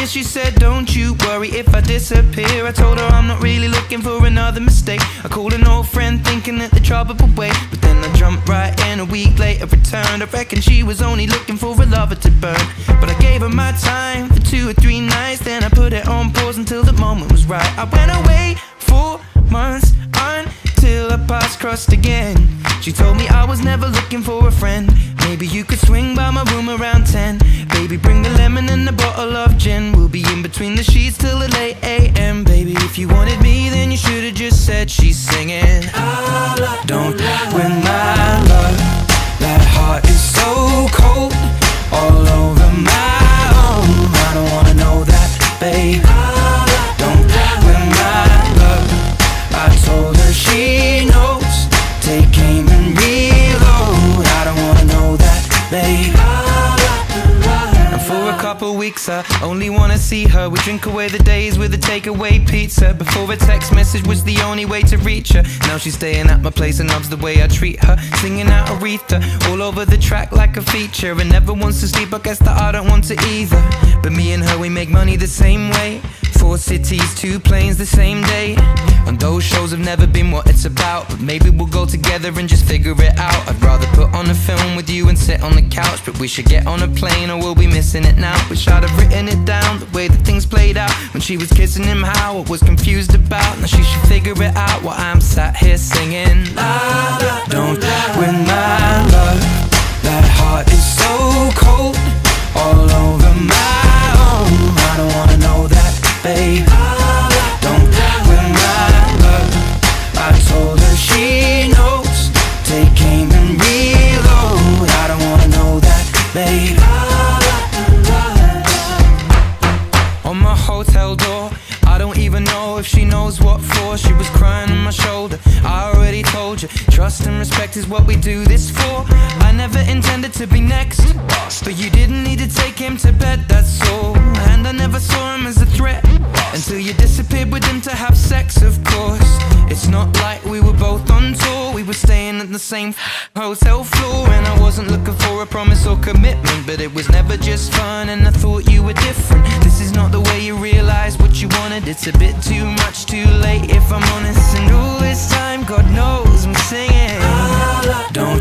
She said, don't you worry if I disappear. I told her I'm not really looking for another mistake. I called an old friend thinking that the trouble would wait, but then I jumped right in. A week later returned. I reckon she was only looking for a lover to burn, but I gave her my time for 2 or 3 nights. Then I put it on pause until the moment was right. I went away 4 months until our paths crossed again. She told me I was never looking for a friend. Maybe you could swing by my room around 10. Baby, bring the lemon and a bottle of gin. We'll be in between the sheets till the late AM. Baby, if you wanted me, then you should've just said she's singing. Don't win my love. That heart is so cold, all over my own. I don't wanna know that, babe. Don't win my love. I told her she knows. Take aim and reload. I don't wanna know that, babe. And for a couple weeks I only wanna see her. We drink away the days with a takeaway pizza. Before a text message was the only way to reach her. Now she's staying at my place and loves the way I treat her. Singing out Aretha all over the track like a feature. And never wants to sleep, I guess that I don't want to either. But me and her, we make money the same way. 4 cities, 2 planes the same day. And those shows have never been what it's about, but maybe we'll go together and just figure it out. I'd rather put on a film with you and sit on the couch, but we should get on a plane or we'll be missing it now. Wish I'd have written it down, the way that things played out. When she was kissing him, how I was confused about. Now she should figure it out while I'm sat here singing. Don't win my love. That heart is so cold, all over my own. I don't wanna know that, babe. Don't win my love. I told her she knows. Take aim and reload. I don't wanna know that, babe. On my hotel door, I don't even know if she knows what for. She was crying on my shoulder. I already told you, trust and respect is what we do this for. I never intended to be next, but you didn't need to take him to bed, that's all. And I never saw him as a threat until you disappeared with him to have sex, of course. It's not like we were both on tour. We were staying at the same hotel floor. And I wasn't looking for a promise or commitment, but it was never just fun, and I thought you were different. This is not the way you realize what you wanted. It's a bit too much, too late if I'm honest. And all this time, God knows I'm singing. Don't